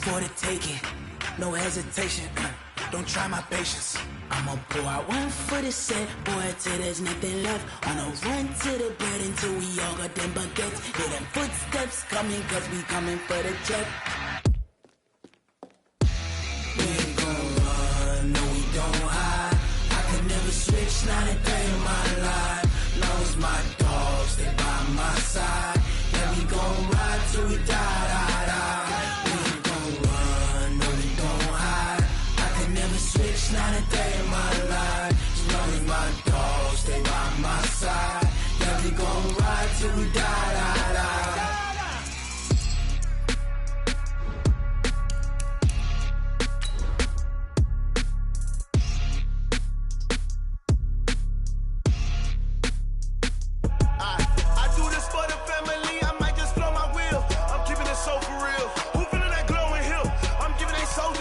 For the taking, no hesitation. Don't try my patience. I'ma pour out one for the set, boy, till there's nothing left. On a run to the bread until we all got them baguettes. Hear them footsteps coming, cause we coming for the check. We ain't gon' run, no we don't hide. I could never switch, not a day in my life. Long as my dogs, they by my side. Yeah, we gon' ride till we die, die, die. We ain't gon' run, no we don't hide. I could never switch, not a day in my life. As long as my dogs, stay by my side. Yeah, we gon' ride till we die, die, die.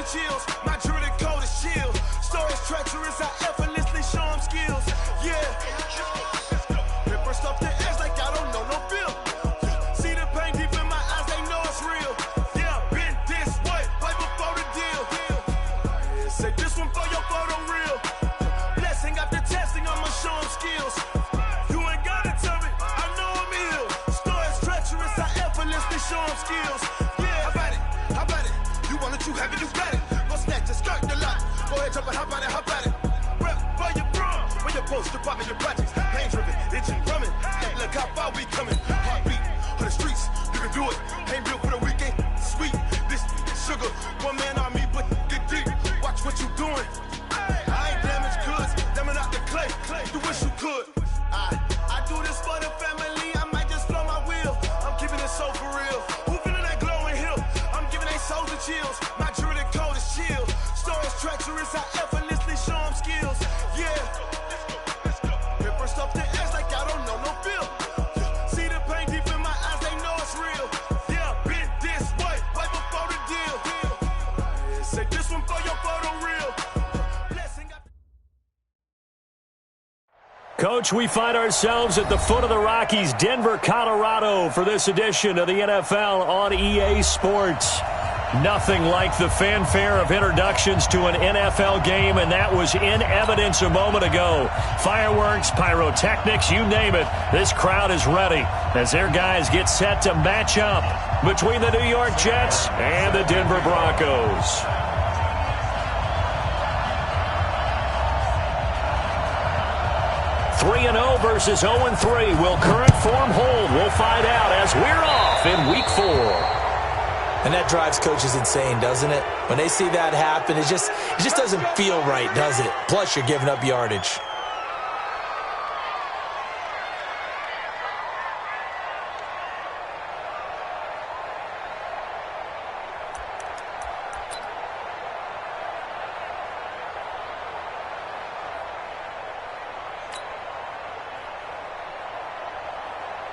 Chills. My jewelry code is chill. Stories treacherous, I effortlessly show them skills. Yeah. Paper stuff to edge like I don't know no feel. See the pain deep in my eyes, they know it's real. Yeah, been this way, right before the deal. Say this one for your photo real. Blessing after testing, I'ma show them skills. You ain't gotta tell me, I know I'm ill. Stories treacherous, I effortlessly show them skills. Yeah, how about it? How about it? You want it, you have it, you got it. Skirt the lot. Go ahead, jump it, hop on it, hop on it. Rep for your bro. When you're post, you're popping your projects. Pain driven, itching, drumming. Hey, look how far we coming. Heartbeat on the streets. You can do it. Ain't built for the weekend. Sweet, this sugar. One man army, but dig deep. Watch what you doing. I ain't damaged goods. Damn it out the clay. You wish you could. I do this for the family. I might just blow my wheel. I'm keeping it so for real. Who feeling that glowing hill? I'm giving they souls the chills. My jewelry code is chill. Stories treacherous, I effortlessly show them skills. Yeah. Paper stuff to edge like I don't know no feel. See the pain deep in my eyes, they know it's real. Yeah, been this way, right before the deal. Say this one for your photo real. Coach, we find ourselves at the foot of the Rockies, Denver, Colorado, for this edition of the NFL on EA Sports. Nothing like the fanfare of introductions to an NFL game, and that was in evidence a moment ago. Fireworks, pyrotechnics, you name it. This crowd is ready as their guys get set to match up between the New York Jets and the Denver Broncos. Three 3-0 versus 0-3. Will current form hold? We'll find out as we're off in Week 4. And that drives coaches insane, doesn't it? When they see that happen, it just doesn't feel right, does it? Plus, you're giving up yardage.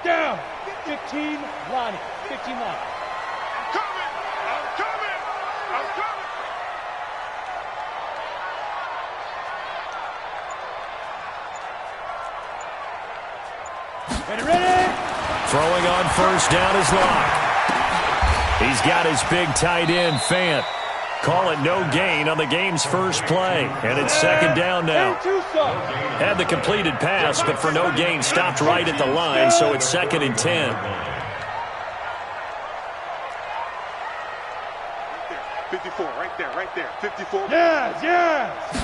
Down. 15 line. 15 line. I'm coming. Ready? Throwing on first down is Locke. He's got his big tight end, Fant. Call it no gain on the game's first play. And it's second down now. Had the completed pass, but for no gain, stopped right at the line, so it's 2nd and 10. 54, right there. 54. Yes.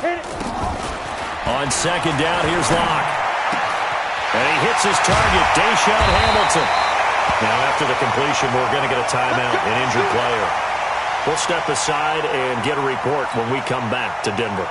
Hit it. On second down, here's Locke. And he hits his target, Deshaun Hamilton. Now, after the completion, we're going to get a timeout, an injured player. We'll step aside and get a report when we come back to Denver.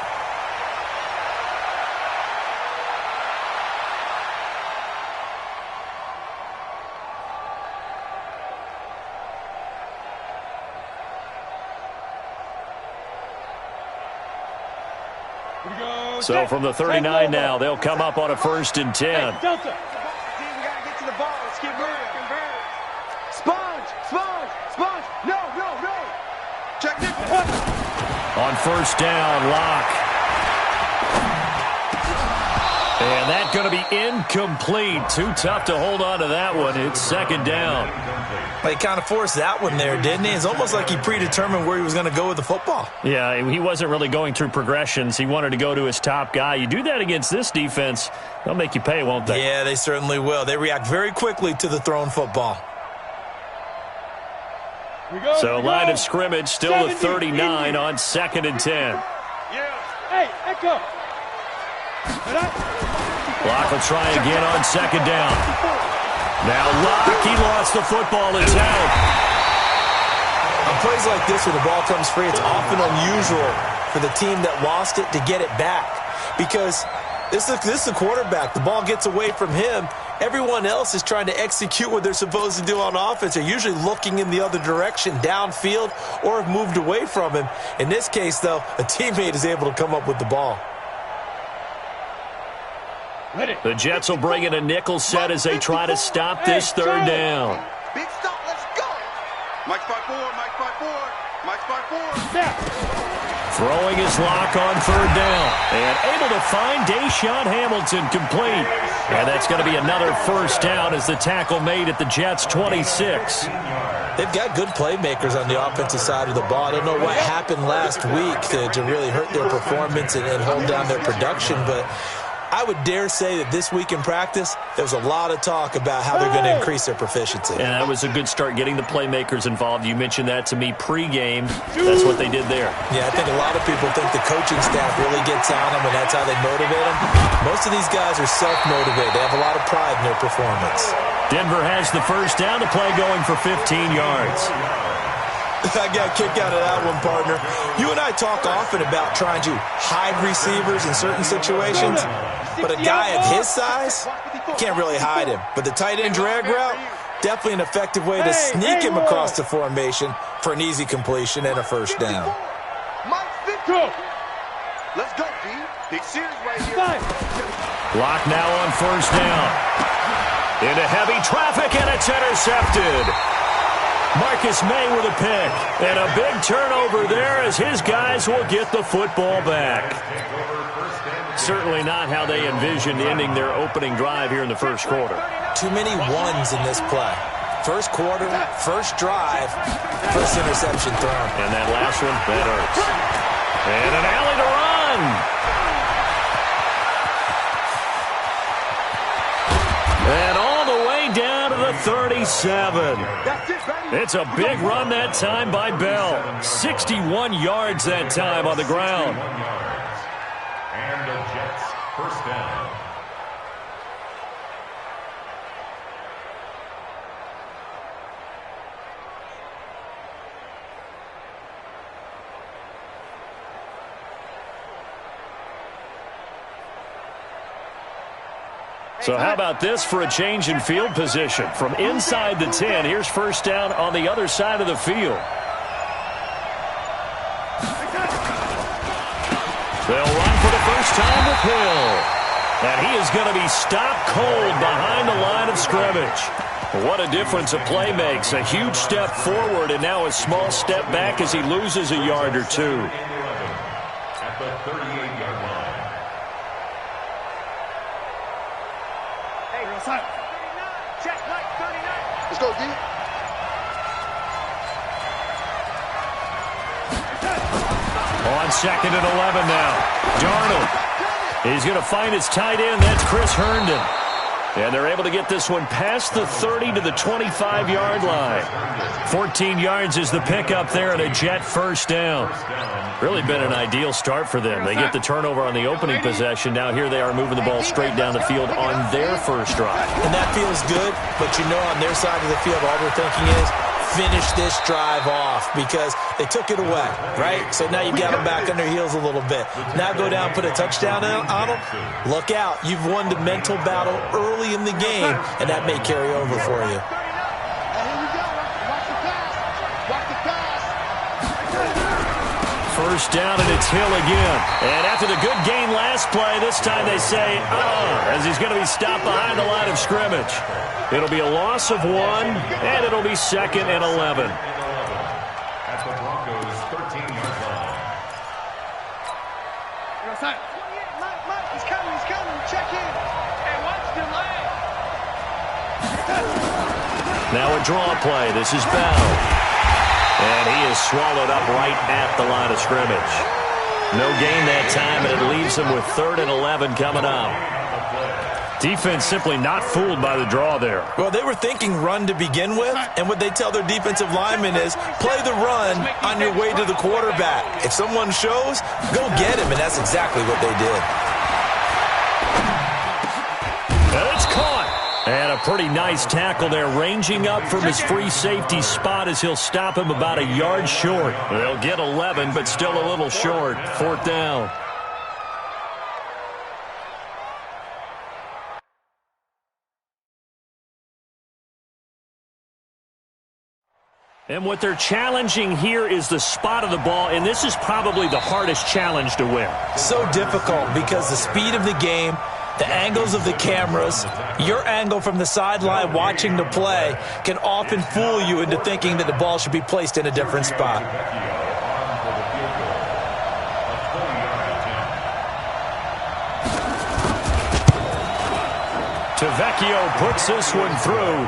So from the 39 now, they'll come up on a 1st and 10. Hey, Delta. We got to get to the ball. Let's get moving. Sponge. No. Check this. On 1st down, Locke. And that's going to be incomplete. Too tough to hold on to that one. It's second down. He kind of forced that one there, didn't he? It's almost like he predetermined where he was going to go with the football. Yeah, he wasn't really going through progressions. He wanted to go to his top guy. You do that against this defense, they'll make you pay, won't they? Yeah, they certainly will. They react very quickly to the thrown football. So line of scrimmage still to 39 on 2nd and 10. Yeah. Hey, Echo. Locke will try again on 2nd down. Now Locke, he lost the football. It's out. On plays like this where the ball comes free, it's often unusual for the team that lost it to get it back. Because this is the quarterback. The ball gets away from him. Everyone else is trying to execute what they're supposed to do on offense. They're usually looking in the other direction, downfield, or have moved away from him. In this case, though, a teammate is able to come up with the ball. The Jets will bring in a nickel set as they try to stop this third down. Big stop, let's go. Mike's 5-4, Mike's 5-4, Mike's 5-4. Throwing his Lock on third down. And able to find Deshaun Hamilton complete. And that's going to be another first down as the tackle made at the Jets' 26. They've got good playmakers on the offensive side of the ball. I don't know what happened last week to really hurt their performance and hold down their production, but I would dare say that this week in practice, there's a lot of talk about how they're going to increase their proficiency. And that was a good start, getting the playmakers involved. You mentioned that to me pregame. That's what they did there. Yeah, I think a lot of people think the coaching staff really gets on them, and that's how they motivate them. Most of these guys are self-motivated. They have a lot of pride in their performance. Denver has the first down, the play going for 15 yards. I got a kick out of that one, partner. You and I talk often about trying to hide receivers in certain situations, but a guy of his size can't really hide him. But the tight end drag route, definitely an effective way to sneak him across the formation for an easy completion and a first down. Let's go, D. Big series right here. Lock now on first down. Into heavy traffic, and it's intercepted. Marcus May with a pick, and a big turnover there as his guys will get the football back. Certainly not how they envisioned ending their opening drive here in the first quarter. Too many ones in this play. First quarter, first drive, first interception thrown. And that last one, that hurts. And an alley to run. And all the way down to the 37. It's a big run that time by Bell. 61 yards that time on the ground. And the Jets first down. So how about this for a change in field position? From inside the 10, here's first down on the other side of the field. They'll run for the first time with Hill. And he is going to be stopped cold behind the line of scrimmage. What a difference a play makes. A huge step forward and now a small step back as he loses a yard or two. At the 38-yard line. Let's go, D. On second and 11 now. Darnold. He's going to find his tight end. That's Chris Herndon. And they're able to get this one past the 30 to the 25-yard line. 14 yards is the pickup there and a Jet first down. Really been an ideal start for them. They get the turnover on the opening possession. Now here they are moving the ball straight down the field on their first drive. And that feels good, but you know on their side of the field all they're thinking is finish this drive off because they took it away, right? So now you've got them back on their heels a little bit. Now go down, put a touchdown on them. Look out. You've won the mental battle early in the game, and that may carry over for you. First down, and it's Hill again. And after the good gain last play, this time they say, as he's going to be stopped behind the line of scrimmage. It'll be a loss of 1, and it'll be second and 11. At the Broncos' 13-yard line. He's coming, check in. Now a draw play. This is Bell. And he is swallowed up right at the line of scrimmage. No gain that time, and it leaves him with 3rd and 11 coming up. Defense simply not fooled by the draw there. Well, they were thinking run to begin with, and what they tell their defensive linemen is play the run on your way to the quarterback. If someone shows, go get him, and that's exactly what they did. And it's caught. And a pretty nice tackle there, ranging up from his free safety spot as he'll stop him about a yard short. They'll get 11, but still a little short. 4th down. And what they're challenging here is the spot of the ball, and this is probably the hardest challenge to win. So difficult because the speed of the game, the angles of the cameras, your angle from the sideline watching the play can often fool you into thinking that the ball should be placed in a different spot. Tavecchio puts this one through.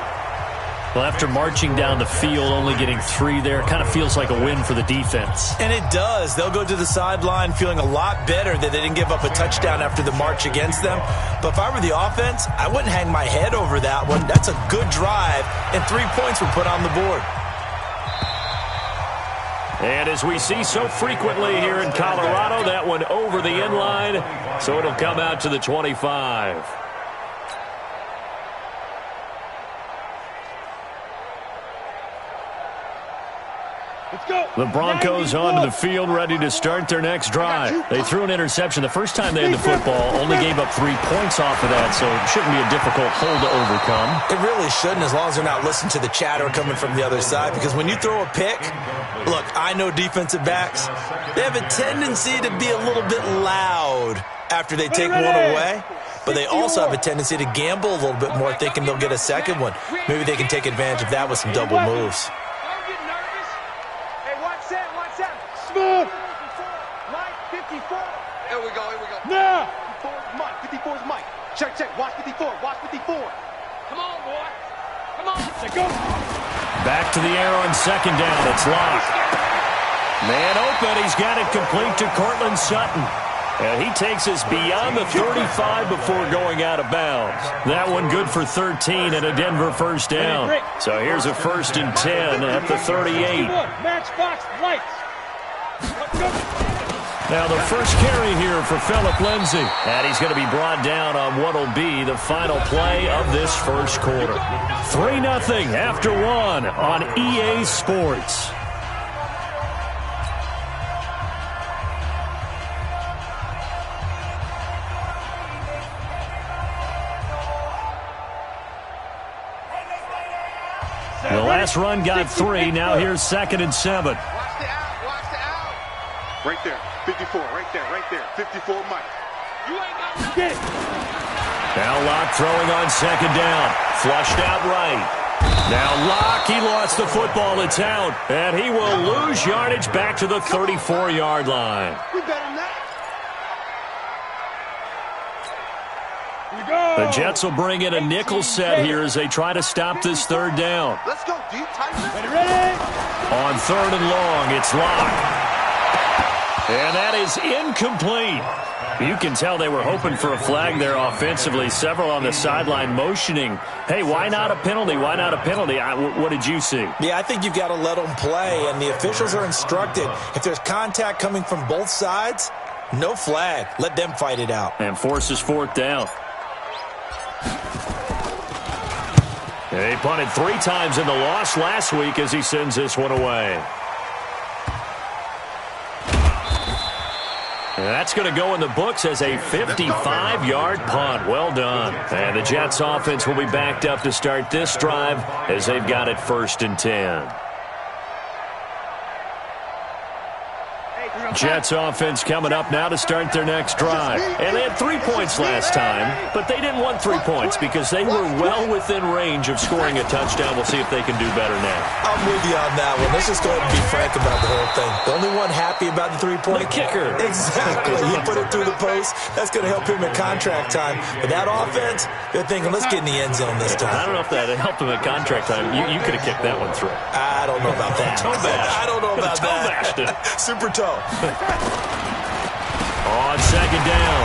Well, after marching down the field, only getting 3 there, kind of feels like a win for the defense. And it does. They'll go to the sideline feeling a lot better that they didn't give up a touchdown after the march against them. But if I were the offense, I wouldn't hang my head over that one. That's a good drive, and 3 points were put on the board. And as we see so frequently here in Colorado, that one over the end line, so it'll come out to the 25. The Broncos onto the field, ready to start their next drive. They threw an interception the first time they had the football, only gave up 3 points off of that, so it shouldn't be a difficult hole to overcome. It really shouldn't, as long as they're not listening to the chatter coming from the other side, because when you throw a pick, look, I know defensive backs, they have a tendency to be a little bit loud after they take one away, but they also have a tendency to gamble a little bit more, thinking they'll get a second one. Maybe they can take advantage of that with some double moves. Smooth. Mike, 54. Here we go. Now. 54 is Mike. 54 is Mike. Check. Watch 54. Watch 54. Come on, boy. Come on. Let's go. Back to the air on 2nd down. It's Locke. Man open. He's got it complete to Cortland Sutton. And he takes us beyond the 35 before going out of bounds. That one good for 13 and a Denver 1st down. So here's a 1st and 10 at the 38. Matchbox lights. Now the first carry here for Phillip Lindsay. And he's going to be brought down on what will be the final play of this first quarter. 3-0 after 1 on EA Sports. The last run got 3. Now here's 2nd and 7. Right there, 54, right there, 54, Mike. You ain't got nothing. Now Locke throwing on 2nd down. Flushed out right. Now Locke, he lost the football. It's out. And he will lose yardage back to the 34-yard line. We better than that. The Jets will bring in a nickel set here as they try to stop this 3rd down. Let's go, deep, tight. Ready? On 3rd and long, it's Locke. And that is incomplete. You can tell they were hoping for a flag there offensively. Several on the sideline motioning, hey, why not a penalty? Why not a penalty? What did you see? Yeah, I think you've got to let them play, and the officials are instructed. If there's contact coming from both sides, no flag. Let them fight it out. And forces 4th down. He punted 3 times in the loss last week as he sends this one away. And that's going to go in the books as a 55-yard punt. Well done. And the Jets offense will be backed up to start this drive as they've got it 1st and 10. Hey, Jets offense coming up now to start their next drive. And they had 3 points last time, but they didn't want 3 points because they were well within range of scoring a touchdown. We'll see if they can do better now. I'm with you on that one. Let's just go ahead and be frank about the whole thing. The only one happy about the 3-point kicker. Exactly. He put it through the post. That's going to help him at contract time. But that offense, they're thinking, let's get in the end zone this time. I don't know if that helped him at contract time. You could have kicked that one through. I don't know about that. Toe bash. I don't know about that. Bashed it. Super toe. On second down,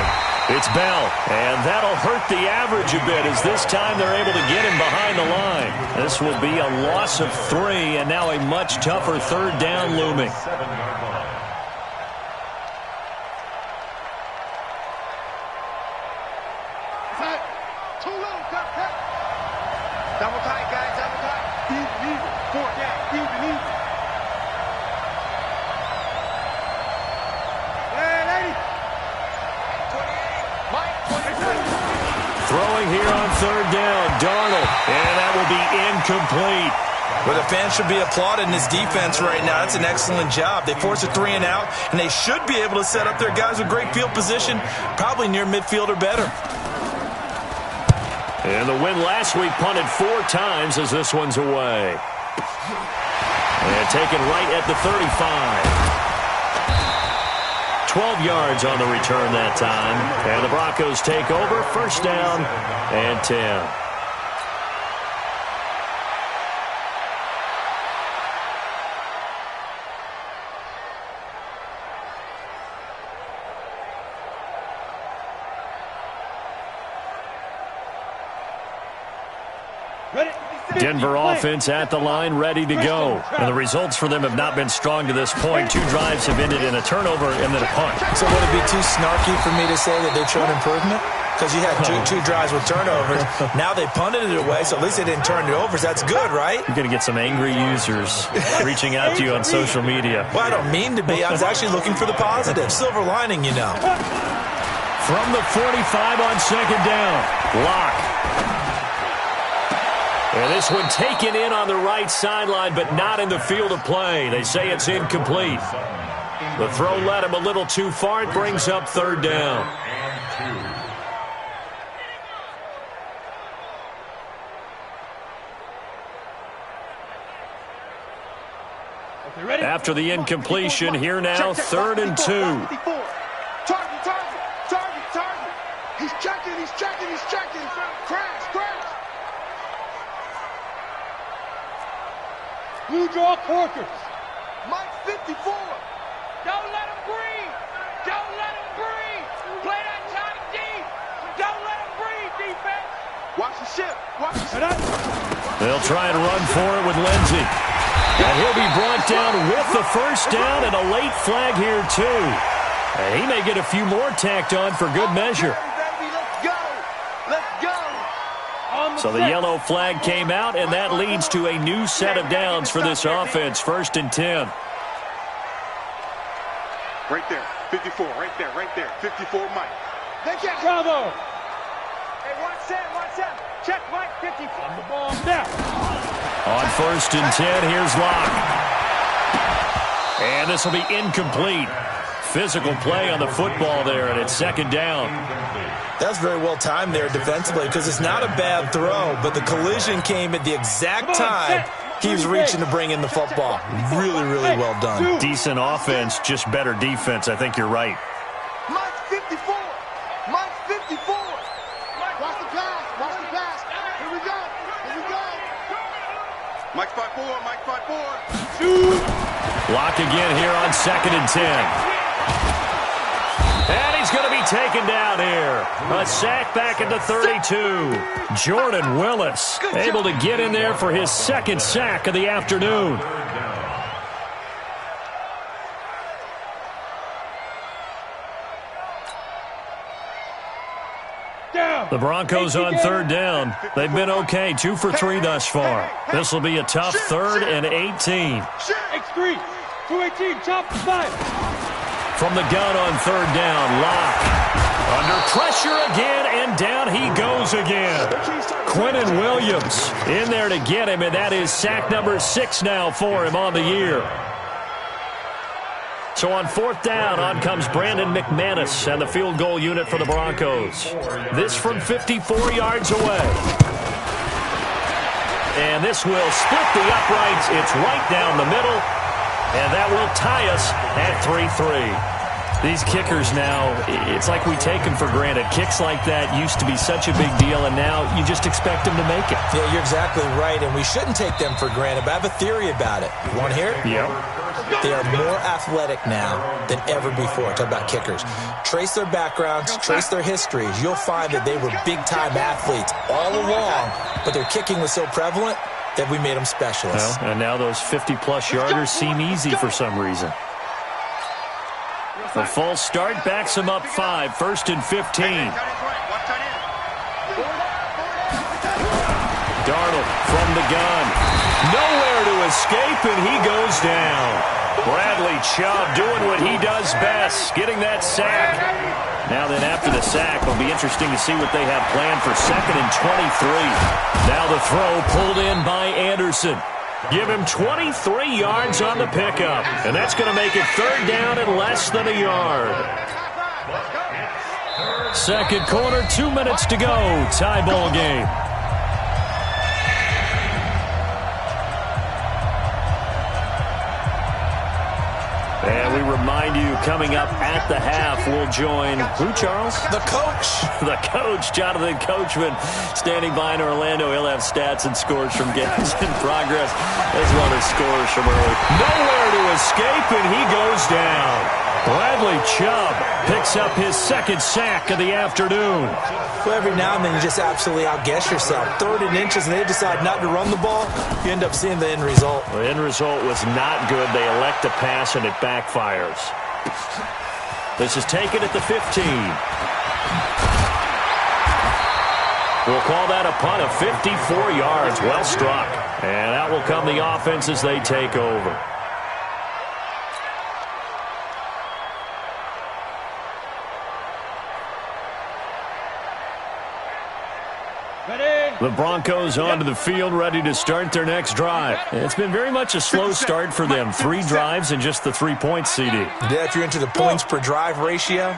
it's Bell. And that'll hurt the average a bit as this time they're able to get him behind the line. This will be a loss of 3 and now a much tougher third down looming. Double tight, guys, double tight. Easy. 4 down, easy. Hey, lady. 28. Mike, 27. Throwing here on third down, Darnold. And that will be incomplete. Well, the fans should be applauding this defense right now. That's an excellent job. They forced a 3 and out, and they should be able to set up their guys with great field position, probably near midfield or better. And the win last week punted 4 times as this one's away. And taken right at the 35. 12 yards on the return that time. And the Broncos take over. First down and 10. Denver offense at the line, ready to go. And the results for them have not been strong to this point. 2 drives have ended in a turnover and then a punt. So would it be too snarky for me to say that they've shown improvement? Because you had two drives with turnovers. Now they punted it away, so at least they didn't turn it over. So that's good, right? You're going to get some angry users reaching out to you on social media. Well, I don't mean to be. I was actually looking for the positive. Silver lining, you know. From the 45 on second down. Lock. And this one taken in on the right sideline, but not in the field of play. They say it's incomplete. The throw led him a little too far. It brings up third down. After the incompletion, here now, 3rd and 2. Target. He's checking. Crash. Blue draw quarters. Mike 54. Don't let him breathe. Play that time deep. Don't let him breathe, defense. Watch the ship. They'll try and run for it with Lindsey. And he'll be brought down with the first down and a late flag here, too. And he may get a few more tacked on for good measure. Let's go. So the yellow flag came out, and that leads to a new set of downs for this offense. 1st and 10. Right there. 54. Right there. 54, Mike. Bravo. Hey, watch that. Check Mike 54. On the ball now. On 1st and 10, here's Locke. And this will be incomplete. Physical play on the football there, and it's 2nd down. That's very well timed there defensively because it's not a bad throw, but the collision came at the exact time he was reaching to bring in the football. Really, really well done. Decent offense, just better defense. I think you're right. Mike 54. Watch the pass. Here we go. Mike 5-4. Lock again here on 2nd and 10. And he's going to be taken down here. A sack back at the 32. Jordan Willis able to get in there for his 2nd sack of the afternoon. The Broncos on 3rd down. They've been okay, 2 for 3 thus far. This will be a tough 3rd and 18. X3, 218, chop 5. From the gun on 3rd down, Locke. Under pressure again, and down he goes again. Quentin Williams in there to get him, and that is sack number 6 now for him on the year. So on 4th down, on comes Brandon McManus and the field goal unit for the Broncos. This from 54 yards away. And this will split the uprights. It's right down the middle. And that will tie us at 3-3. These kickers now, it's like we take them for granted. Kicks like that used to be such a big deal, and now you just expect them to make it. Yeah, you're exactly right, and we shouldn't take them for granted, but I have a theory about it. You want to hear it? Yeah. They are more athletic now than ever before. Talk about kickers. Trace their backgrounds, trace their histories. You'll find that they were big-time athletes all along, but their kicking was so prevalent that we made them specialists. Well, and now those 50-plus yarders seem easy for some reason. The false start backs him up 5, 1st and 15. Darnold from the gun. Nowhere to escape, and he goes down. Bradley Chubb doing what he does best, getting that sack. Now then, after the sack, it'll be interesting to see what they have planned for 2nd and 23. Now the throw pulled in by Anderson. Give him 23 yards on the pickup, and that's going to make it 3rd down and less than a yard. Second quarter, 2 minutes to go. Tie ball game. And we remind you, coming up at the half, we'll join who, Charles? The coach. The coach, Jonathan Coachman, standing by in Orlando. He'll have stats and scores from games in progress, as well as scores from early. Nowhere to escape, and he goes down. Bradley Chubb picks up his 2nd sack of the afternoon. Well, every now and then you just absolutely outguess yourself. 3rd and inches, and they decide not to run the ball. You end up seeing the end result. The end result was not good. They elect to pass, and it backfires. This is taken at the 15. We'll call that a punt of 54 yards. Well struck. And out will come the offense as they take over. The Broncos onto the field, ready to start their next drive. It's been very much a slow start for them. 3 drives and just the 3-point CD. Yeah, if you're into the points per drive ratio,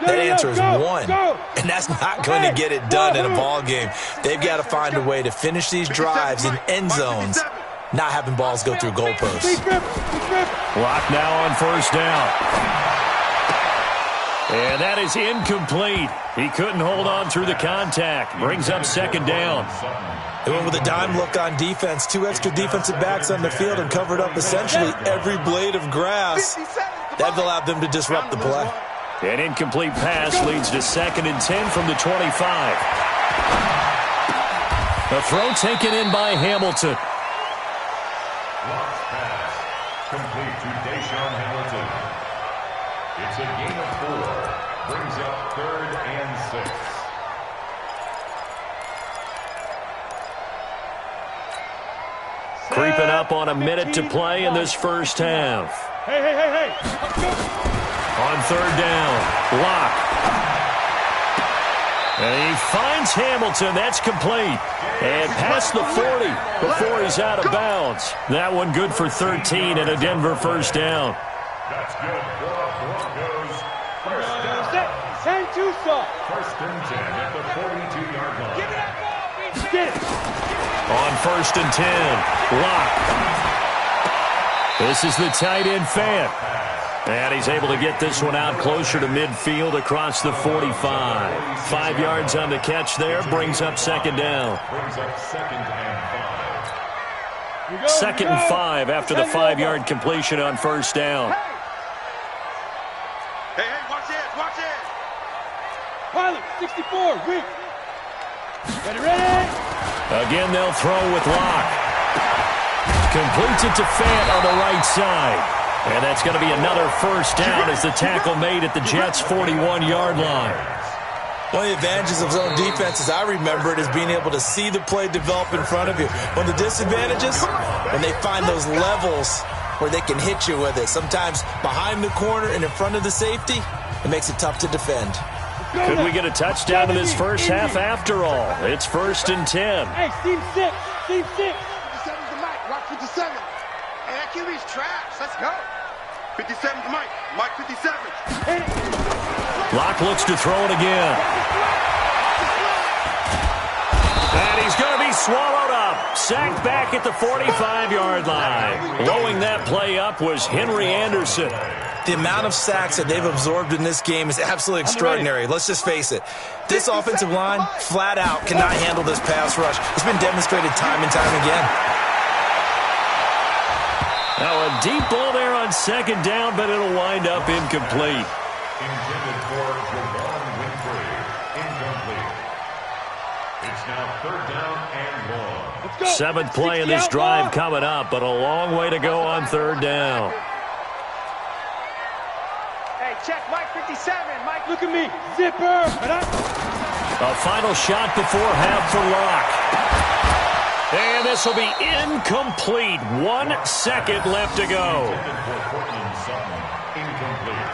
that answer is 1. And that's not going to get it done in a ball game. They've got to find a way to finish these drives in end zones, not having balls go through goalposts. Clock now on 1st down. And that is incomplete. He couldn't hold on through the contact. Brings up 2nd down. They went with a dime look on defense. 2 extra defensive backs on the field and covered up essentially every blade of grass. That allowed them to disrupt the play. An incomplete pass leads to 2nd and 10 from the 25. A throw taken in by Hamilton. Lost pass. Complete to Deshaun Hamilton. It's a gain of 4. Brings up 3rd and 6. Creeping up on a minute to play in this first half. Hey. On 3rd down, Locke. And he finds Hamilton. That's complete. And past the 40 before he's out of bounds. That one good for 13 and a Denver 1st down. That's good for Broncos. 1st down. 1st and 10 at the 42-yard line. Give me that ball, get it. On 1st and 10, Locke. This is the tight end fan. And he's able to get this one out closer to midfield across the 45. 5 yards on the catch there, brings up 2nd down. Brings up 2nd and 5. 2nd and 5 after the 5-yard completion on 1st down. Hey, watch this. Pilot, 64, weak. Ready. Again, they'll throw with Locke. Completes it to Fant on the right side. And that's going to be another 1st down as the tackle made at the Jets' 41-yard line. One of the advantages of zone defense, as I remember it, is being able to see the play develop in front of you. One of the disadvantages, when they find those levels where they can hit you with it, sometimes behind the corner and in front of the safety, it makes it tough to defend. Could we get a touchdown in this first half after all? It's 1st and 10. Hey, Team 6. 57's the mic. Watch 57. Hey, that QB's trash. Let's go. 57's Mike. Mike 57. Locke looks to throw it again. And he's going to be swallowed up. Sacked back at the 45-yard line. Blowing that play up was Henry Anderson. The amount of sacks that they've absorbed in this game is absolutely extraordinary. Let's just face it. This offensive line, flat out, cannot handle this pass rush. It's been demonstrated time and time again. Now a deep ball there on second down, but it'll wind up incomplete. Intended for Javon Winfrey. Incomplete. It's now third down and 1. Seventh play in this drive coming up, but a long way to go on third down. Hey, check Mike 57. Mike, look at me. Zipper. A final shot before half for Locke. And this will be incomplete. 1 second left to go. Intended for Cortland Sutton. Incomplete.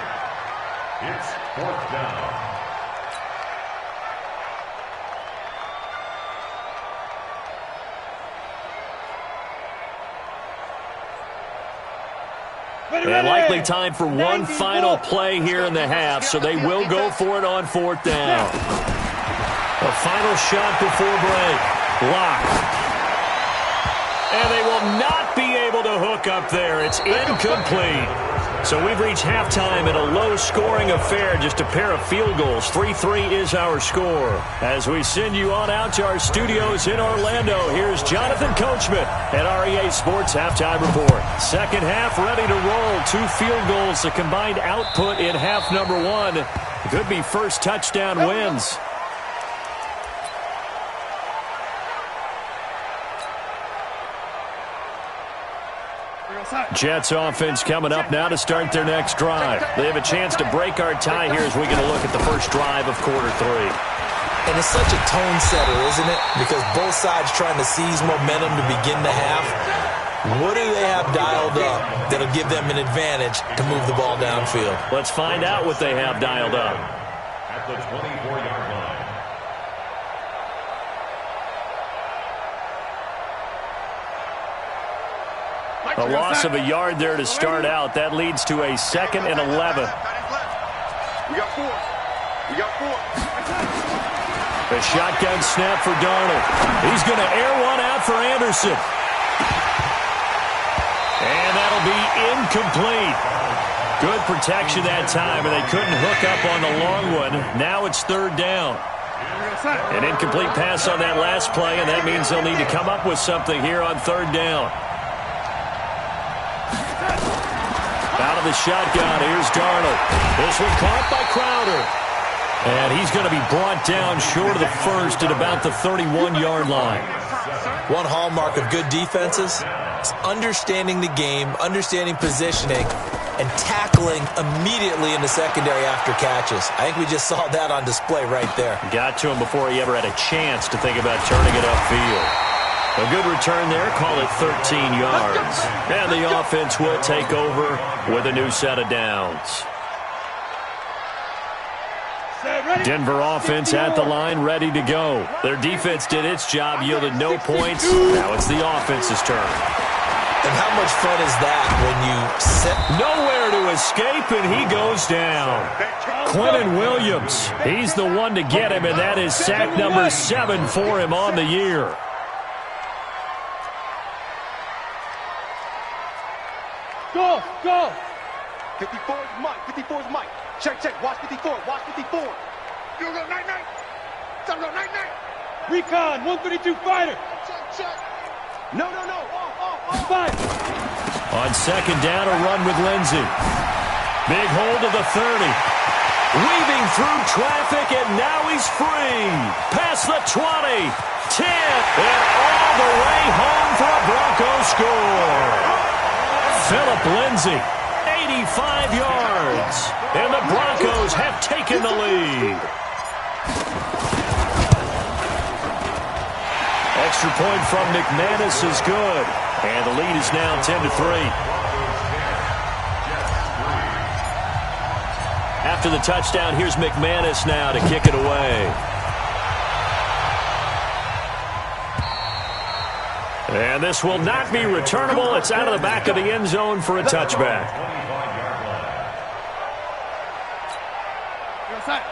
It's fourth down. And likely time for one final play here in the half, so they will go for it on fourth down. A final shot before break. Locke. And they will not be able to hook up there. It's incomplete. So we've reached halftime in a low-scoring affair, just a pair of field goals. 3-3 is our score. As we send you on out to our studios in Orlando, here's Jonathan Coachman at REA Sports Halftime Report. Second half ready to roll. 2 field goals, the combined output in half number 1. Could be first touchdown wins. Jets offense coming up now to start their next drive. They have a chance to break our tie here as we get a look at the first drive of quarter 3. And it's such a tone setter, isn't it? Because both sides trying to seize momentum to begin the half. What do they have dialed up that'll give them an advantage to move the ball downfield? Let's find out what they have dialed up. At the 24-yard line. A loss of a yard there to start out. That leads to a 2nd and 11. We got 4. We got 4. A shotgun snap for Darnold. He's going to air one out for Anderson. And that'll be incomplete. Good protection that time, and they couldn't hook up on the long one. Now it's third down. An incomplete pass on that last play, and that means they'll need to come up with something here on third down. Out of the shotgun, here's Darnold. This one caught by Crowder. And he's going to be brought down short of the first at about the 31-yard line. One hallmark of good defenses is understanding the game, understanding positioning, and tackling immediately in the secondary after catches. I think we just saw that on display right there. Got to him before he ever had a chance to think about turning it upfield. A good return there, call it 13 yards. And the offense will take over with a new set of downs. Denver offense at the line, ready to go. Their defense did its job, yielded no points. Now it's the offense's turn. And how much fun is that when you set... Nowhere to escape, and he goes down. Quentin Williams, he's the one to get him, and that is sack number 7 for him on the year. Go, go. 54 is Mike. 54 is Mike. Check, check. Watch 54. Watch 54. You go night, night. Time go night, night. Recon, 132 fighter. Check, check. No, no, no. Off. Fight. On second down, a run with Lindsey. Big hold of the 30. Weaving through traffic, and now he's free. Past the 20. 10. And all the way home for a Broncos score. Philip Lindsey, 85 yards. And the Broncos have taken the lead. Extra point from McManus is good. And the lead is now 10-3. After the touchdown, here's McManus now to kick it away. And this will not be returnable. It's out of the back of the end zone for a touchback.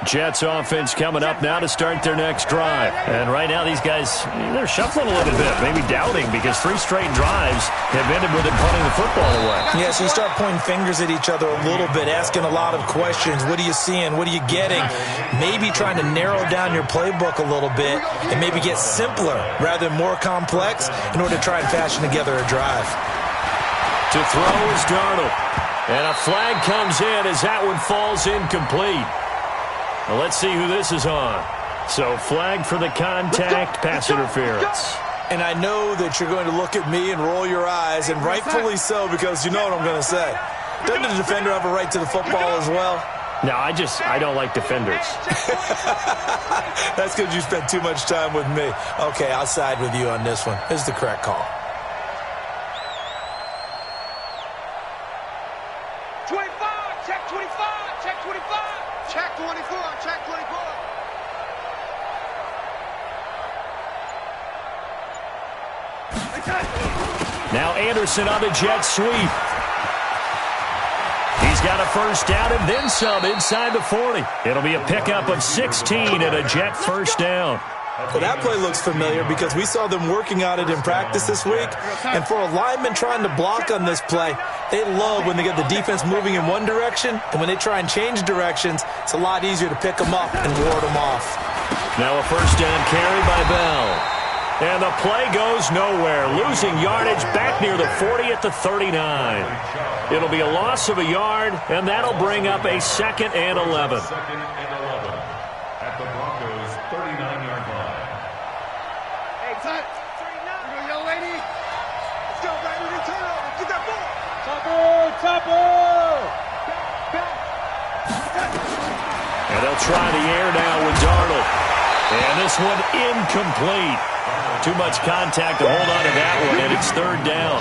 Jets offense coming up now to start their next drive. And right now these guys, they're shuffling a little bit, maybe doubting, because 3 straight drives have ended with them punting the football away. Yeah, so you start pointing fingers at each other a little bit, asking a lot of questions. What are you seeing? What are you getting? Maybe trying to narrow down your playbook a little bit and maybe get simpler rather than more complex in order to try and fashion together a drive. To throw is Darnold. And a flag comes in as that one falls incomplete. Well, let's see who this is on. So flag for the contact, pass interference. And I know that you're going to look at me and roll your eyes, and rightfully so, because you know what I'm going to say. Doesn't the defender have a right to the football as well? No, I don't like defenders. That's because you spent too much time with me. Okay, I'll side with you on this one. This is the correct call. 25, check 25, check 25, check 24, check 24. Now Anderson on the jet sweep. He's got a first down and then some inside the 40. It'll be a pickup of 16 and a Jet first down. Well, that play looks familiar because we saw them working on it in practice this week. And for a lineman trying to block on this play, they love when they get the defense moving in one direction. And when they try and change directions, it's a lot easier to pick them up and ward them off. Now a first down carry by Bell. And the play goes nowhere, losing yardage back near the 40 at the 39. It'll be a loss of a yard, and that'll bring up a 2nd and 11. Second and 11 at the Broncos' 39-yard line. Hey, Tut. You know, young lady. Let's go, baby. Turn it over. Get that ball. Topper. And they'll try the air now with Darnold. And this one incomplete. Too much contact to hold on to that one, and it's 3rd down.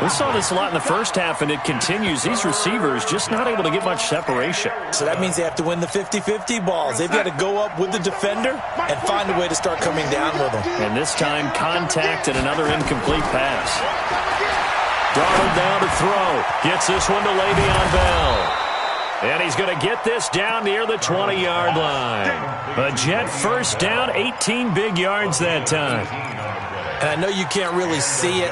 We saw this a lot in the first half, and it continues. These receivers just not able to get much separation. So that means they have to win the 50-50 balls. They've got to go up with the defender and find a way to start coming down with them. And this time, contact and another incomplete pass. Darnold now to throw. Gets this one to Le'Veon Bell. And he's going to get this down near the 20-yard line. A Jet first down, 18 big yards that time. And I know you can't really see it,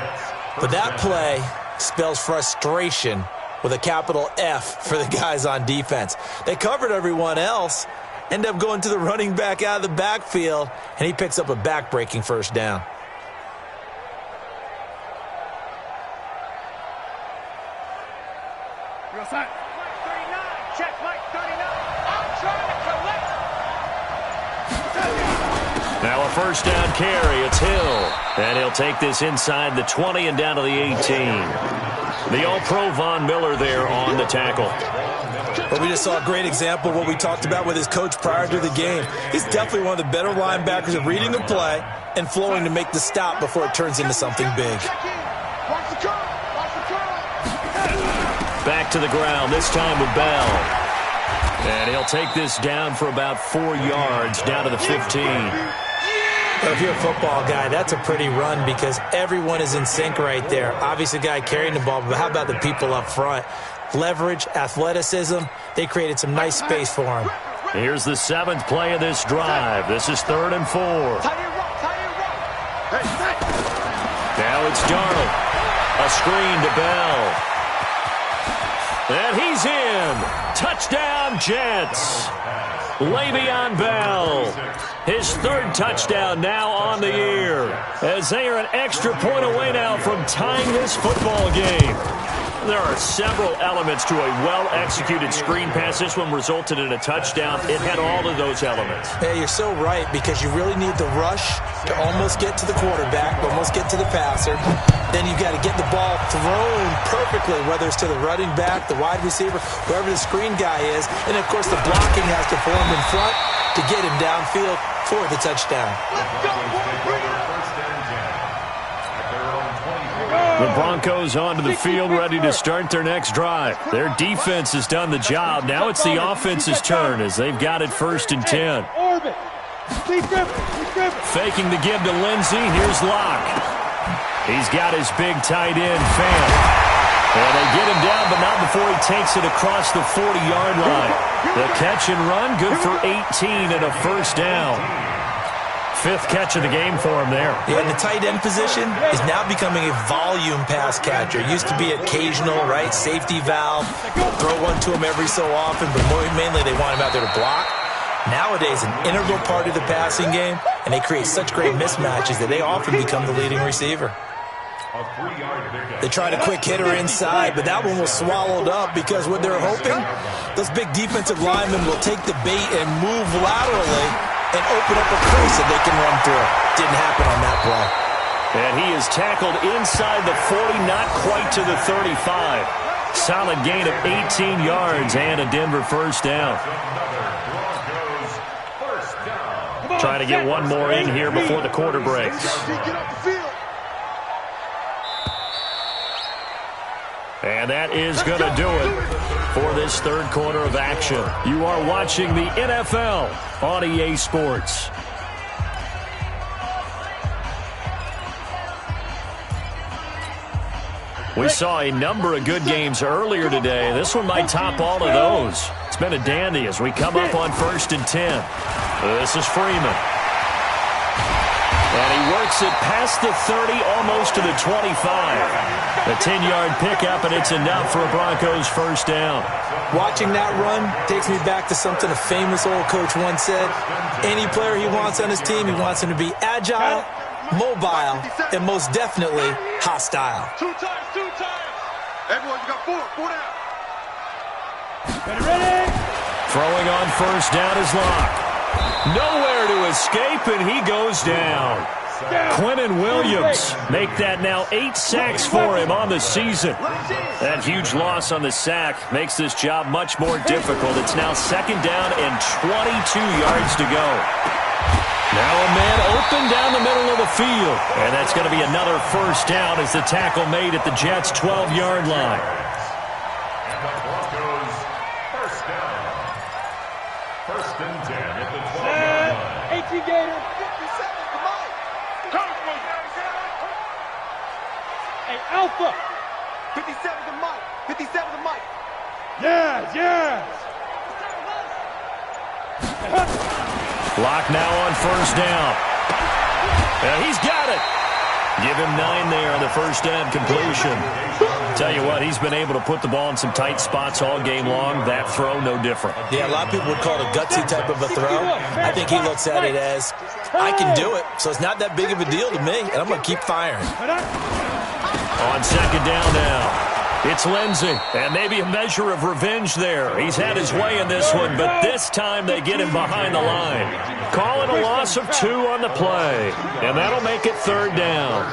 but that play spells frustration with a capital F for the guys on defense. They covered everyone else, end up going to the running back out of the backfield, and he picks up a back-breaking first down. You're outside. 39. Check Mike 39. I'm trying to collect. Now a first down carry. It's Hill. And he'll take this inside the 20 and down to the 18. The All-Pro Von Miller there on the tackle. But we just saw a great example of what we talked about with his coach prior to the game. He's definitely one of the better linebackers at reading the play and flowing to make the stop before it turns into something big. Back to the ground, this time with Bell. And he'll take this down for about 4 yards, down to the 15. Well, if you're a football guy, that's a pretty run because everyone is in sync right there. Obviously, the guy carrying the ball, but how about the people up front? Leverage, athleticism, they created some nice space for him. Here's the 7th play of this drive. This is 3rd and 4. Now it's Darnold. A screen to Bell. And he's in. Touchdown, Jets. Le'Veon Bell. His 3rd touchdown now on the year. As they are an extra point away now from tying this football game. There are several elements to a well-executed screen pass. This one resulted in a touchdown. It had all of those elements. Yeah, you're so right because you really need the rush to almost get to the quarterback, almost get to the passer. Then you've got to get the ball thrown perfectly, whether it's to the running back, the wide receiver, whoever the screen guy is. And, of course, the blocking has to form in front to get him downfield for the touchdown. The Broncos onto the field, ready to start their next drive. Their defense has done the job. Now it's the offense's turn as they've got it 1st and 10. Faking the give to Lindsey. Here's Locke. He's got his big tight end, Fant. And they get him down, but not before he takes it across the 40-yard line. The catch and run, good for 18 and a first down. 5th catch of the game for him there. Yeah, and the tight end position is now becoming a volume pass catcher. Used to be occasional, right? Safety valve. Throw one to him every so often, but mainly they want him out there to block. Nowadays, an integral part of the passing game, and they create such great mismatches that they often become the leading receiver. They tried a quick hitter inside, but that one was swallowed up because what they're hoping, those big defensive linemen will take the bait and move laterally and open up a crease that they can run through. Didn't happen on that play. And he is tackled inside the 40, not quite to the 35. Solid gain of 18 yards and a Denver first down. Trying to get one more in here before the quarter breaks. And that is going to do it for this third quarter of action. You are watching the NFL on EA Sports. We saw a number of good games earlier today. This one might top all of those. It's been a dandy as we come up on 1st and 10. This is Freeman. And he works it past the 30, almost to the 25. A 10-yard pickup, and it's enough for a Broncos first down. Watching that run takes me back to something a famous old coach once said. Any player he wants on his team, he wants him to be agile, mobile, and most definitely hostile. Two times. Everyone, you got four down. Ready? Throwing on first down is Locke. Nowhere to escape, and he goes down. Quentin Williams make that now 8 sacks for him on the season. That huge loss on the sack makes this job much more difficult. It's now 2nd down and 22 yards to go. Now a man open down the middle of the field. And that's going to be another first down as the tackle made at the Jets' 12-yard line. And the Broncos first down. 1st and 10 at the 12-yard line. 18 Gator. 57 to Mike. Hey, Alpha. 57 to Mike. 57 to Mike. Yes. Locke now on first down. And he's got it. Give him 9 there on the first down completion. Tell you what, he's been able to put the ball in some tight spots all game long. That throw, no different. Yeah, a lot of people would call it a gutsy type of a throw. I think he looks at it as, I can do it, so it's not that big of a deal to me, and I'm going to keep firing. On 2nd down now. It's Lindsey, and maybe a measure of revenge there. He's had his way in this one, but this time they get him behind the line. Call it a loss of 2 on the play, and that'll make it 3rd down.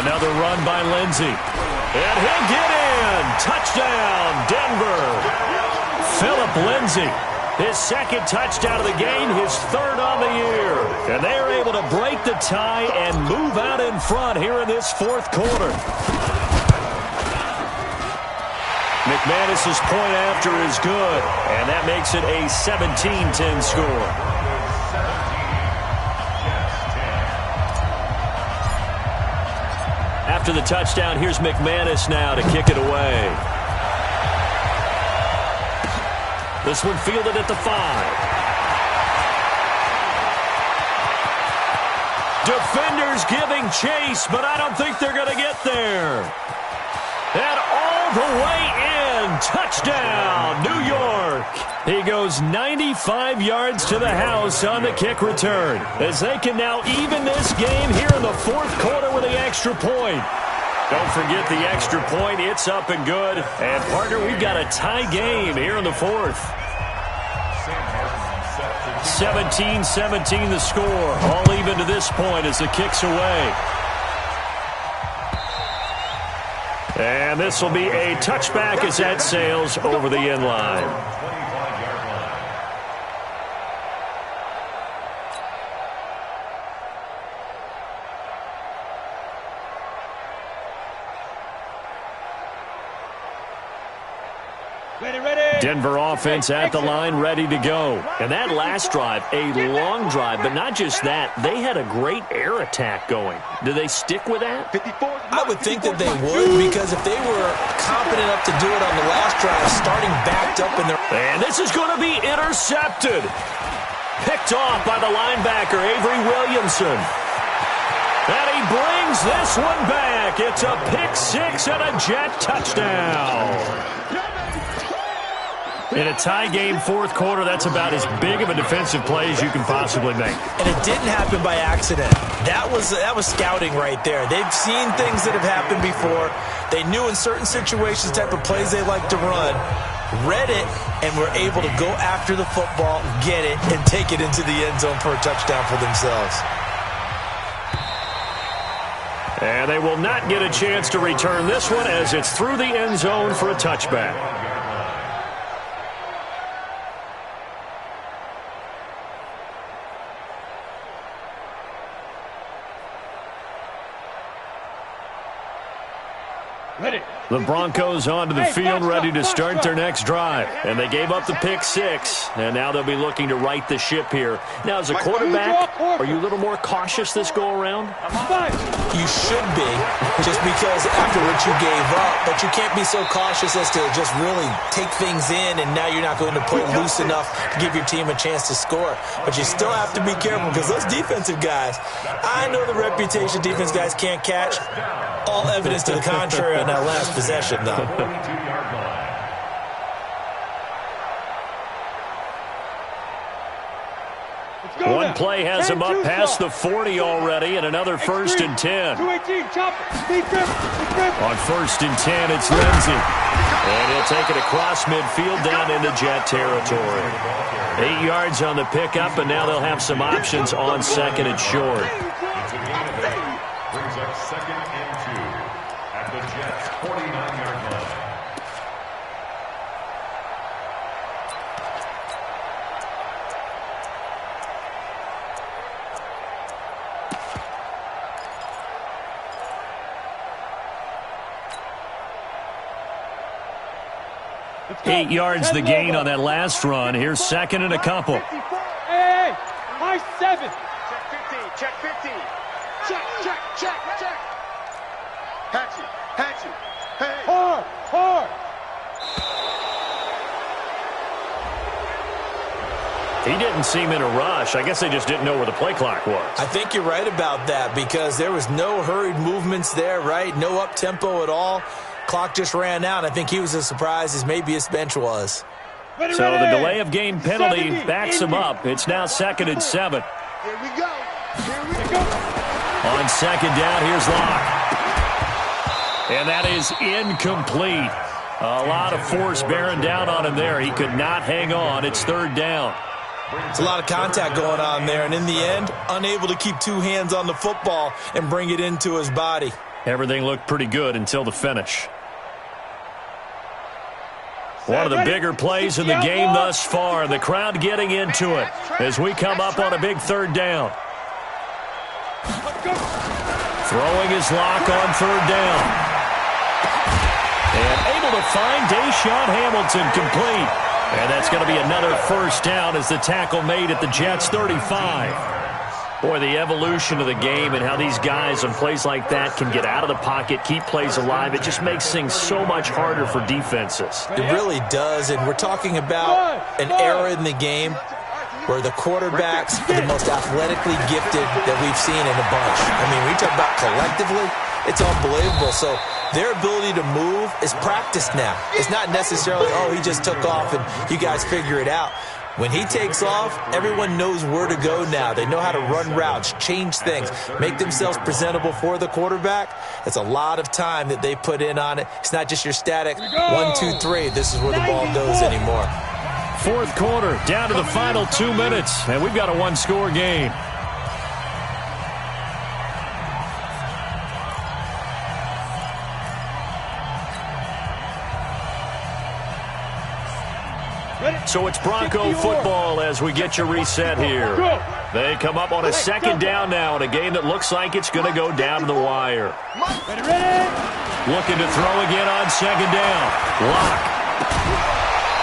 Another run by Lindsey, and he'll get in. Touchdown, Denver. Phillip Lindsey, his 2nd touchdown of the game, his 3rd on the year. And they are able to break the tie and move out in front here in this 4th quarter. McManus's point after is good, and that makes it a 17-10 score. After the touchdown, here's McManus now to kick it away. This one fielded at the 5. Defenders giving chase, but I don't think they're going to get there. And all the way in. Touchdown, New York. He goes 95 yards to the house on the kick return, as they can now even this game here in the 4th quarter with the extra point. Don't forget the extra point. It's up and good. And, partner, we've got a tie game here in the 4th. 17-17 the score. All even to this point as the kick's away. And this will be a touchback as that sails over the end line. Denver offense at the line, ready to go. And that last drive, a long drive, but not just that. They had a great air attack going. Do they stick with that? I would think that they would, because if they were competent enough to do it on the last drive, starting backed up in their... And this is going to be intercepted. Picked off by the linebacker, Avery Williamson. And he brings this one back. It's a pick-6 and a Jet touchdown. In a tie game, fourth quarter, that's about as big of a defensive play as you can possibly make. And it didn't happen by accident. That was scouting right there. They've seen things that have happened before. They knew in certain situations the type of plays they like to run, read it, and were able to go after the football, get it, and take it into the end zone for a touchdown for themselves. And they will not get a chance to return this one as it's through the end zone for a touchback. The Broncos onto the field, ready to start their next drive. And they gave up the pick-6, and now they'll be looking to right the ship here. Now, as a quarterback, are you a little more cautious this go-around? You should be, just because after what you gave up. But you can't be so cautious as to just really take things in, and now you're not going to play loose enough to give your team a chance to score. But you still have to be careful, because those defensive guys, I know the reputation defense guys can't catch. All evidence to the contrary on that last possession, though. One play has him up past the 40 already, and another 1st and 10. On 1st and 10, it's Lindsey. And he'll take it across midfield down into Jet territory. 8 yards on the pickup, and now they'll have some options on 2nd and short. Brings up 2nd and 2 at the Jets' 49-yard line. Eight yards the gain on that last run. Here's 2nd and a couple. Hey, high 7. Check 15, check 15. Check. Hatchet. Hey. Hard. He didn't seem in a rush. I guess they just didn't know where the play clock was. I think you're right about that, because there was no hurried movements there, right? No up-tempo at all. Clock just ran out. I think he was as surprised as maybe his bench was. So the delay of game penalty backs him up. It's now 2nd and 7. Here we go. On 2nd down, here's Locke. And that is incomplete. A lot of force bearing down on him there. He could not hang on. It's 3rd down. It's a lot of contact going on there, and in the end, unable to keep 2 hands on the football and bring it into his body. Everything looked pretty good until the finish. One of the bigger plays in the game thus far. The crowd getting into it as we come up on a big 3rd down. Throwing his Lock on 3rd down. And able to find Deshaun Hamilton complete. And that's going to be another 1st down as the tackle made at the Jets' 35. Boy, the evolution of the game and how these guys on plays like that can get out of the pocket, keep plays alive, it just makes things so much harder for defenses. It really does, and we're talking about an era in the game where the quarterbacks are the most athletically gifted that we've seen in a bunch. I mean, we talk about collectively, it's unbelievable. So their ability to move is practiced now. It's not necessarily, oh, he just took off and you guys figure it out. When he takes off, everyone knows where to go now. They know how to run routes, change things, make themselves presentable for the quarterback. It's a lot of time that they put in on it. It's not just your static 1, 2, 3. This is where the ball goes anymore. 4th quarter, down to the final 2 minutes, and we've got a 1-score game. So it's Bronco football as we get you reset here. They come up on a 2nd down now in a game that looks like it's going to go down to the wire. Looking to throw again on 2nd down. Lock.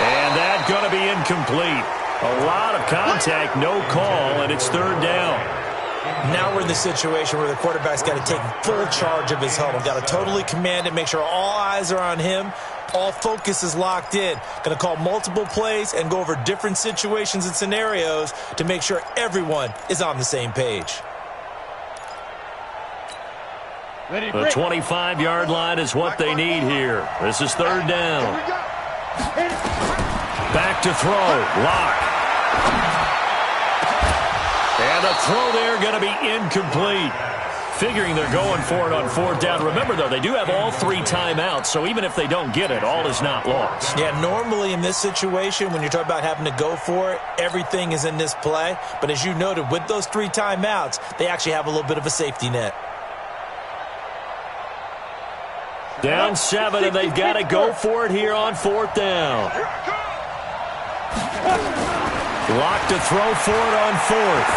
And that's going to be incomplete. A lot of contact, no call, and it's third down. Now we're in the situation where the quarterback's got to take full charge of his huddle. Got to totally command it, make sure all eyes are on him. All focus is locked in. Going to call multiple plays and go over different situations and scenarios to make sure everyone is on the same page. The 25-yard line is what they need here. This is third down. Back to throw. Lock. And a throw there going to be incomplete. Figuring they're going for it on fourth down. Remember, though, they do have all 3 timeouts, so even if they don't get it, all is not lost. Yeah, normally in this situation, when you're talking about having to go for it, everything is in this play. But as you noted, with those 3 timeouts, they actually have a little bit of a safety net. Down 7, and they've got to go for it here on fourth down. Lock to throw for it on fourth.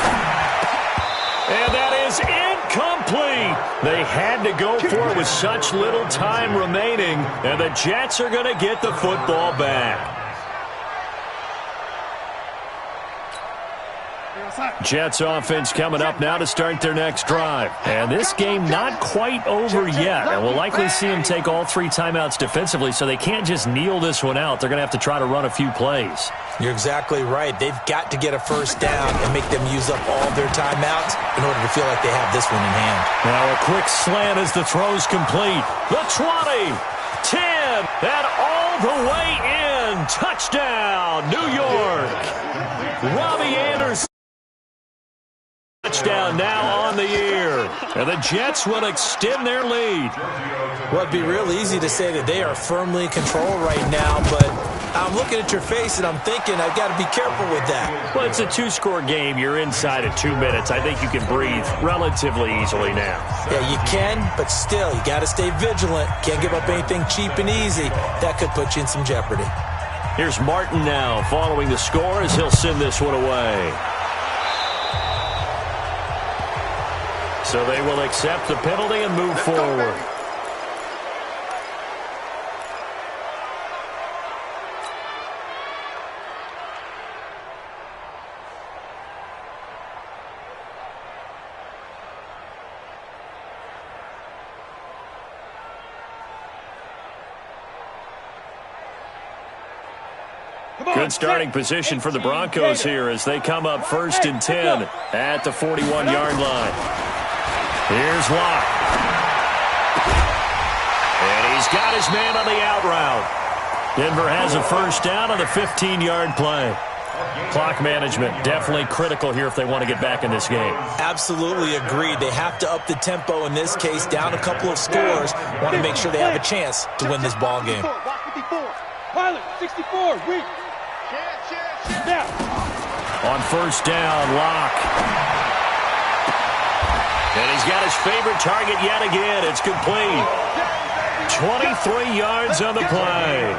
And that is incomplete. They had to go for it with such little time remaining, and the Jets are going to get the football back. Jets offense coming up now to start their next drive. And this game not quite over yet. And we'll likely see them take all 3 timeouts defensively, so they can't just kneel this one out. They're going to have to try to run a few plays. You're exactly right. They've got to get a first down and make them use up all their timeouts in order to feel like they have this one in hand. Now a quick slant as the throw's complete. The 20, 10, and all the way in. Touchdown, New York. Robbie Anderson. Touchdown now on the year. And the Jets will extend their lead. Well, it'd be real easy to say that they are firmly in control right now, but I'm looking at your face and I'm thinking I've got to be careful with that. Well, it's a 2-score game. You're inside at 2 minutes. I think you can breathe relatively easily now. Yeah, you can, but still, you got to stay vigilant. Can't give up anything cheap and easy. That could put you in some jeopardy. Here's Martin now following the score as he'll send this one away. So they will accept the penalty and move forward. Good starting position for the Broncos here as they come up 1st and 10 at the 41-yard line. Here's Locke. And he's got his man on the out route. Denver has a first down on the 15-yard play. Clock management definitely critical here if they want to get back in this game. Absolutely agreed. They have to up the tempo in this case, down a couple of scores. Want to make sure they have a chance to win this ball game. Pilot, 64, weak. On first down, Locke. And he's got his favorite target yet again. It's complete. 23 yards on the play.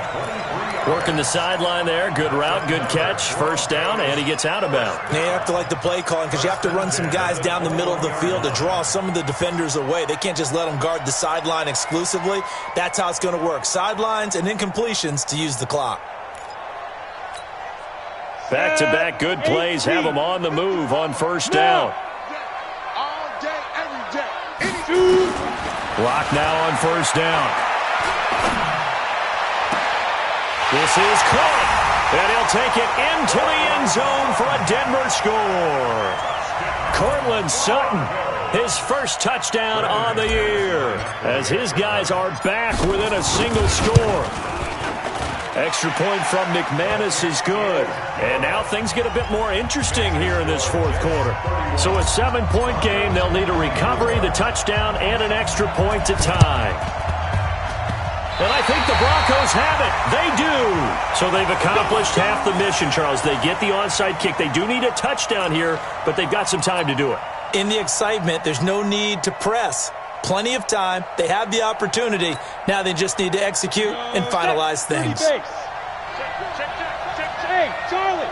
Working the sideline there. Good route, good catch. First down, and he gets out of bounds. You have to like the play calling because you have to run some guys down the middle of the field to draw some of the defenders away. They can't just let them guard the sideline exclusively. That's how it's going to work. Sidelines and incompletions to use the clock. Back-to-back good plays have them on the move on first down. All day, every day. Lock now on first down. This is caught, and he'll take it into the end zone for a Denver score. Cortland Sutton, his first touchdown on the year, as his guys are back within a single score. Extra point from McManus is good. And now things get a bit more interesting here in this fourth quarter. So a 7-point game, they'll need a recovery, the touchdown, and an extra point to tie. And I think the Broncos have it. They do. So they've accomplished half the mission, Charles. They get the onside kick. They do need a touchdown here, but they've got some time to do it. In the excitement, there's no need to press. Plenty of time. They have the opportunity. Now they just need to execute and finalize things. Hey, Charlie.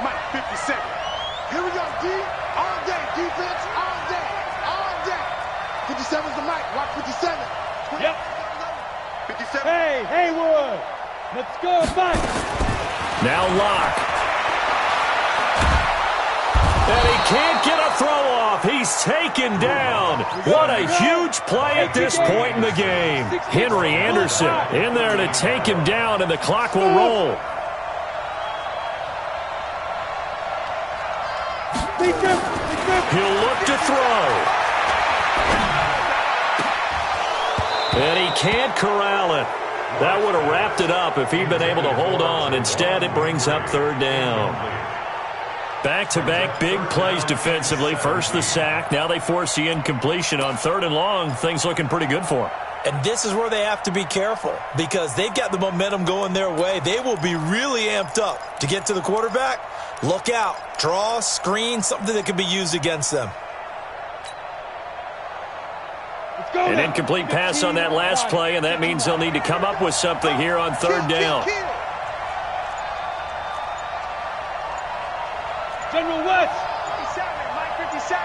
Mike, 50 seconds. Here we go, D. All day. Defense, all day. All day. 57's the mic. Watch 57. Yep. 57. Hey, Haywood. Let's go, back. Now Locke. And he can't get a throw off. He's taken down. What a huge play at this point in the game. Henry Anderson in there to take him down, and the clock will roll. He'll look to throw. And he can't corral it. That would have wrapped it up if he'd been able to hold on. Instead, it brings up third down. Back-to-back big plays defensively. First the sack. Now they force the incompletion on 3rd and long. Things looking pretty good for them. And this is where they have to be careful because they've got the momentum going their way. They will be really amped up to get to the quarterback. Look out. Draw, screen, something that can be used against them. An incomplete pass on that last play, and that means they'll need to come up with something here on 3rd down. General West. 57, Mike 57.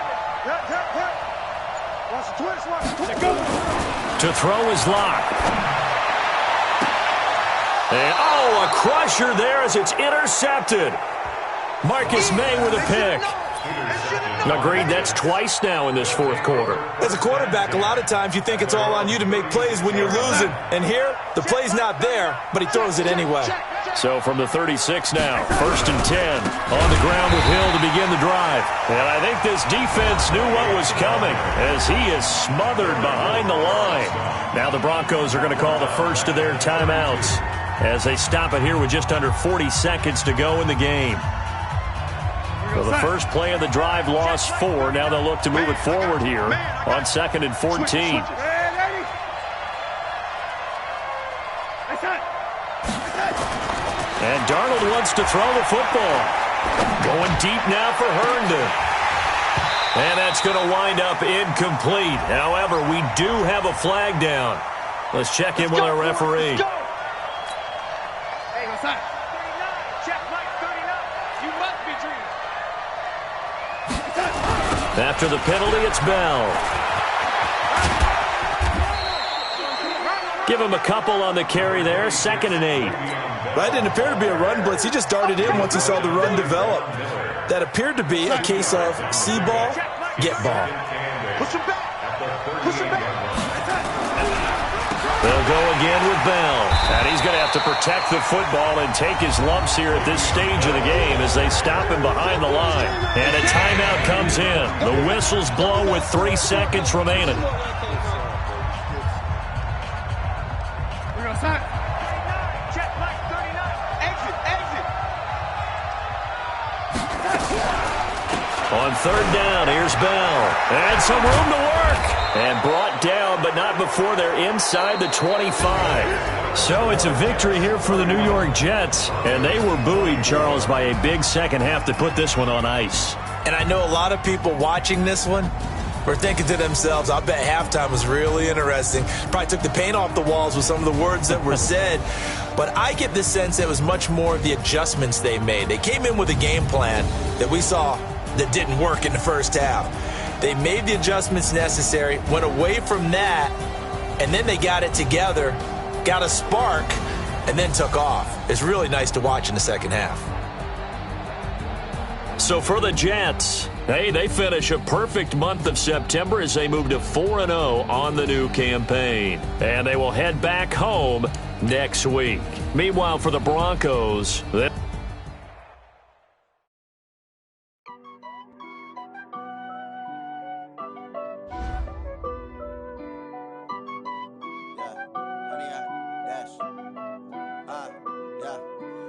Watch the twist, watch the twist. Go. To throw is Locke. And, a crusher there as it's intercepted. Marcus May with a pick. Agreed, that's twice now in this 4th quarter. As a quarterback, a lot of times you think it's all on you to make plays when you're losing. And here, the play's not there, but he throws it anyway. So from the 36 now, 1st and 10. On the ground with Hill to begin the drive. And I think this defense knew what was coming as he is smothered behind the line. Now the Broncos are going to call the first of their timeouts as they stop it here with just under 40 seconds to go in the game. So the first play of the drive lost 4. Now they'll look to move it forward here on 2nd and 14. And Darnold wants to throw the football. Going deep now for Herndon. And that's going to wind up incomplete. However, we do have a flag down. Let's check in with our referee. Hey, what's up? 39. Check Mike 39. You must be dreaming. After the penalty, it's Bell. Give him a couple on the carry there. 2nd and 8. That didn't appear to be a run blitz. He just darted in once he saw the run develop. That appeared to be a case of see ball, get ball. Push him back. Push him back. They'll go again with Bell. And he's going to have to protect the football and take his lumps here at this stage of the game as they stop him behind the line. And a timeout comes in. The whistles blow with 3 seconds remaining. We're going to sign. Check Mike 39. Exit, exit. On 3rd down, here's Bell. And some room to work. And brought down, but not before they're inside the 25. So it's a victory here for the New York Jets. And they were buoyed, Charles, by a big second half to put this one on ice. And I know a lot of people watching this one were thinking to themselves, I bet halftime was really interesting. Probably took the paint off the walls with some of the words that were said. But I get the sense it was much more of the adjustments they made. They came in with a game plan that we saw that didn't work in the first half. They made the adjustments necessary, went away from that, and then they got it together, got a spark, and then took off. It's really nice to watch in the second half. So for the Jets, hey, they finish a perfect month of September as they move to 4-0 on the new campaign. And they will head back home next week. Meanwhile, for the Broncos,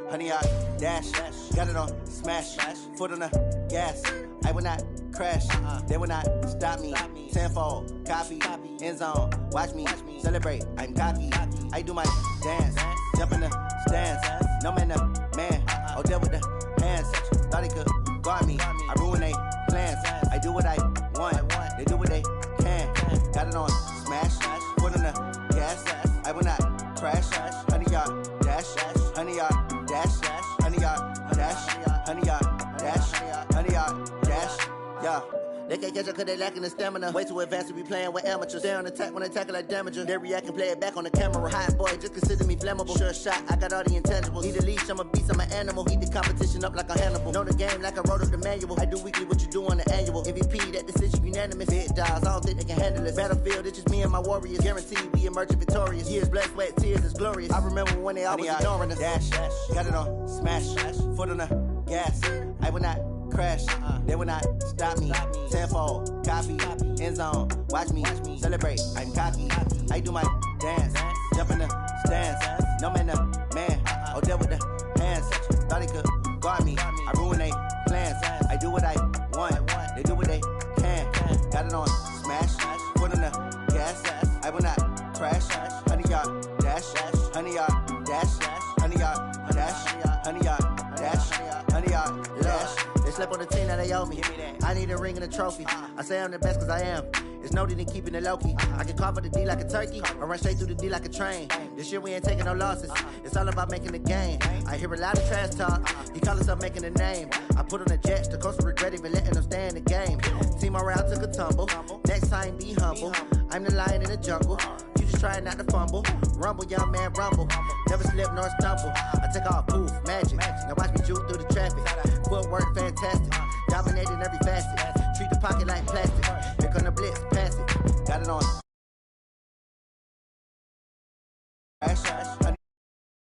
Honey, I dash, got it on smash, foot on the gas. I will not crash, they will not stop me. Tenfold, copy, end zone, watch me celebrate. I'm cocky, I do my dance, jump in the stands. No man, the man, oh, deal with the hands. Thought he could guard me, I ruin they plans. I do what I want, they do what they can. Got it on smash, foot on the gas. I will not crash, honey, y'all dash, honey, y'all dash, honey, y'all dash, honey, y'all dash, honey, y'all dash, yeah. They can't catch up cause they lacking the stamina. Way too advanced to be playing with amateurs. Stay on attack when they tackle like damager. They react and play it back on the camera. Hot boy, just consider me flammable. Sure shot, I got all the intangibles. Need a leash, I'm a beast, I'm an animal. Eat the competition up like a Hannibal. Know the game like I wrote up the manual. I do weekly what you do on the annual. MVP, that decision unanimous. Big dogs, I don't think they can handle it. Battlefield, it's just me and my warriors. Guaranteed we emerge victorious. Years, blood, sweat, tears, it's glorious. I remember when they always ignoring us. Dash, got it on, smash, foot on the gas. I will not crash, they will not stop me. Tenfold, copy, end zone, watch me celebrate. I'm cocky, I do my dance, jump in the stands. No man, the man, oh there with the hands. Thought he could guard me, I ruin they plans. I do what I want, they do what they can. Got it on, smash, foot on the gas. I will not crash, 100-yard dash, 100-yard dash, 100-yard dash, 100-yard dash, 100-yard dash. They slept on the team that they owe me. I need a ring and a trophy. I say I'm the best cause I am. It's noted in keeping it low-key. I can carve up the D like a turkey or run straight through the D like a train. This year we ain't taking no losses. It's all about making the game. I hear a lot of trash talk. He call himself making a name. I put on the Jets. The coach will regret even letting them stay in the game. Team morale took a tumble. Next time be humble. I'm the lion in the jungle. You just trying not to fumble. Rumble, young man, rumble. Never slip nor stumble. I take off, poof, magic. Now watch me juke through the traffic. Footwork fantastic. Dominating every facet. Treat the pocket like plastic. Here come the blitz, pass it. Got it on.